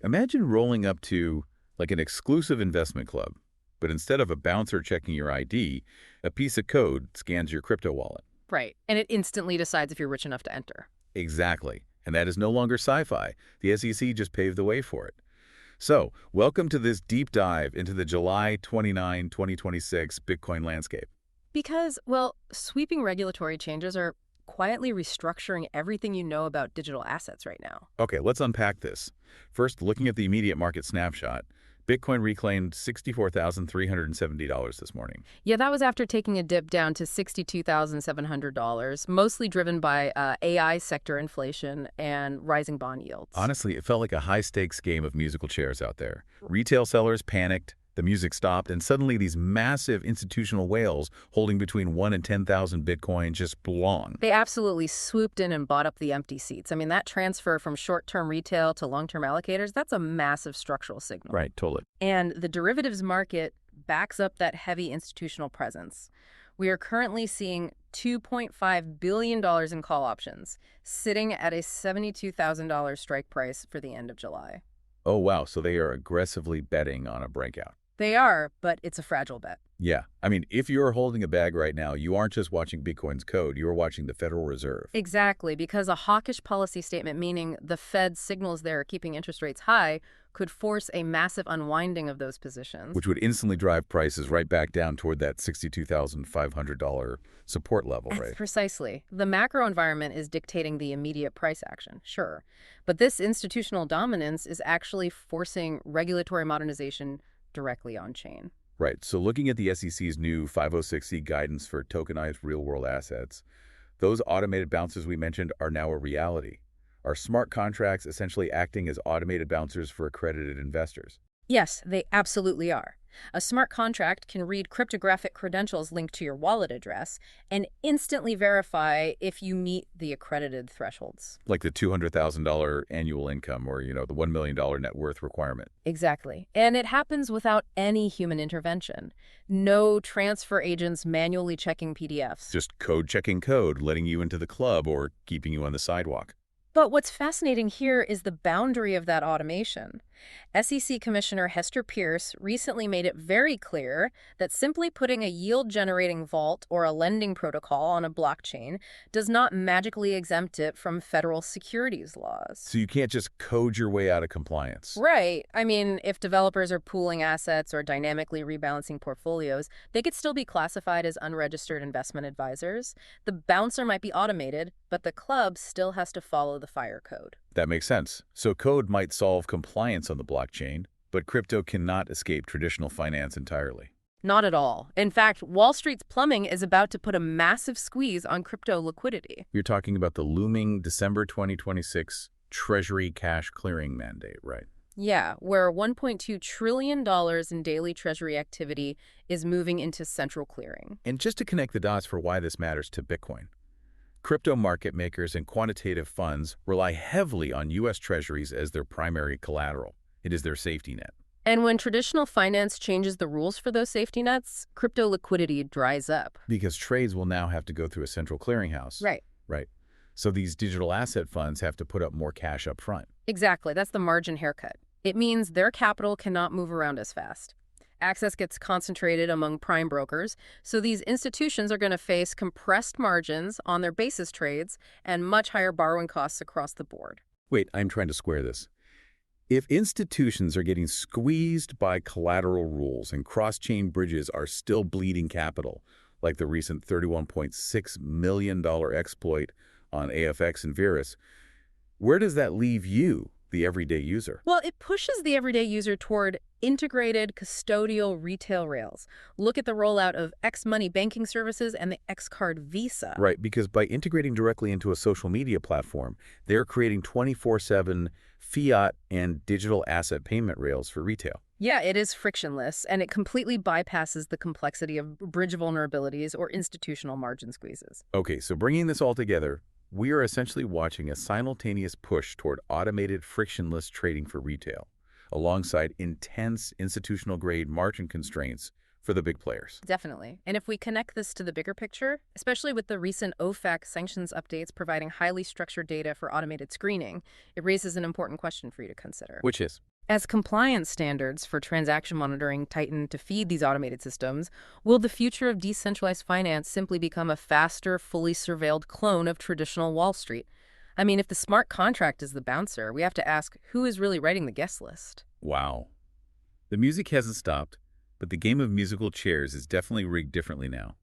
Imagine rolling up to like an exclusive investment club, but instead of a bouncer checking your ID, a piece of code scans your crypto wallet. Right. And it instantly decides if you're rich enough to enter. Exactly. And that is no longer sci-fi. The SEC just paved the way for it. So, welcome to this deep dive into the July 29, 2026 Bitcoin landscape. Because, well, sweeping regulatory changes are quietly restructuring everything you know about digital assets right now. Okay, let's unpack this. First, looking at the immediate market snapshot, Bitcoin reclaimed $64,370 this morning. Yeah, that was after taking a dip down to $62,700, mostly driven by AI sector inflation and rising bond yields. Honestly, it felt like a high-stakes game of musical chairs out there. Retail sellers panicked, the music stopped, and suddenly these massive institutional whales holding between 1 and 10,000 Bitcoin just belong. They absolutely swooped in and bought up the empty seats. I mean, that transfer from short-term retail to long-term allocators, that's a massive structural signal. Right, totally. And the derivatives market backs up that heavy institutional presence. We are currently seeing $2.5 billion in call options, sitting at a $72,000 strike price for the end of July. Oh, wow, so they are aggressively betting on a breakout. They are, but it's a fragile bet. Yeah. I mean, if you're holding a bag right now, you aren't just watching Bitcoin's code, you're watching the Federal Reserve. Exactly, because a hawkish policy statement, meaning the Fed signals they're keeping interest rates high, could force a massive unwinding of those positions. Which would instantly drive prices right back down toward that $62,500 support level, right? Precisely. The macro environment is dictating the immediate price action, sure. But this institutional dominance is actually forcing regulatory modernization directly on-chain. Right. So looking at the SEC's new 506C guidance for tokenized real-world assets, those automated bouncers we mentioned are now a reality. Are smart contracts essentially acting as automated bouncers for accredited investors? Yes, they absolutely are. A smart contract can read cryptographic credentials linked to your wallet address and instantly verify if you meet the accredited thresholds. Like the $200,000 annual income or, the $1 million net worth requirement. Exactly. And it happens without any human intervention. No transfer agents manually checking PDFs. Just code checking code, letting you into the club or keeping you on the sidewalk. But what's fascinating here is the boundary of that automation. SEC Commissioner Hester Peirce recently made it very clear that simply putting a yield-generating vault or a lending protocol on a blockchain does not magically exempt it from federal securities laws. So you can't just code your way out of compliance. Right. I mean, if developers are pooling assets or dynamically rebalancing portfolios, they could still be classified as unregistered investment advisors. The bouncer might be automated, but the club still has to follow the fire code. That makes sense. So code might solve compliance on the blockchain, but crypto cannot escape traditional finance entirely. Not at all. In fact, Wall Street's plumbing is about to put a massive squeeze on crypto liquidity. You're talking about the looming December 2026 Treasury cash clearing mandate, right? Yeah, where $1.2 trillion in daily Treasury activity is moving into central clearing. And just to connect the dots for why this matters to Bitcoin, crypto market makers and quantitative funds rely heavily on U.S. Treasuries as their primary collateral. It is their safety net. And when traditional finance changes the rules for those safety nets, crypto liquidity dries up. Because trades will now have to go through a central clearinghouse. Right. Right. So these digital asset funds have to put up more cash up front. Exactly. That's the margin haircut. It means their capital cannot move around as fast. Access gets concentrated among prime brokers, so these institutions are going to face compressed margins on their basis trades and much higher borrowing costs across the board. Wait, I'm trying to square this. If institutions are getting squeezed by collateral rules and cross-chain bridges are still bleeding capital, like the recent $31.6 million exploit on AFX and Verus, where does that leave you, the everyday user? Well, it pushes the everyday user toward integrated custodial retail rails. Look at the rollout of X-Money banking services and the X-Card Visa. Right, because by integrating directly into a social media platform, they're creating 24/7 fiat and digital asset payment rails for retail. Yeah, it is frictionless, and it completely bypasses the complexity of bridge vulnerabilities or institutional margin squeezes. Okay, so bringing this all together, we are essentially watching a simultaneous push toward automated, frictionless trading for retail, alongside intense institutional-grade margin constraints for the big players. Definitely. And if we connect this to the bigger picture, especially with the recent OFAC sanctions updates providing highly structured data for automated screening, it raises an important question for you to consider. Which is? As compliance standards for transaction monitoring tighten to feed these automated systems, will the future of decentralized finance simply become a faster, fully surveilled clone of traditional Wall Street? I mean, if the smart contract is the bouncer, we have to ask who is really writing the guest list? Wow. The music hasn't stopped, but the game of musical chairs is definitely rigged differently now.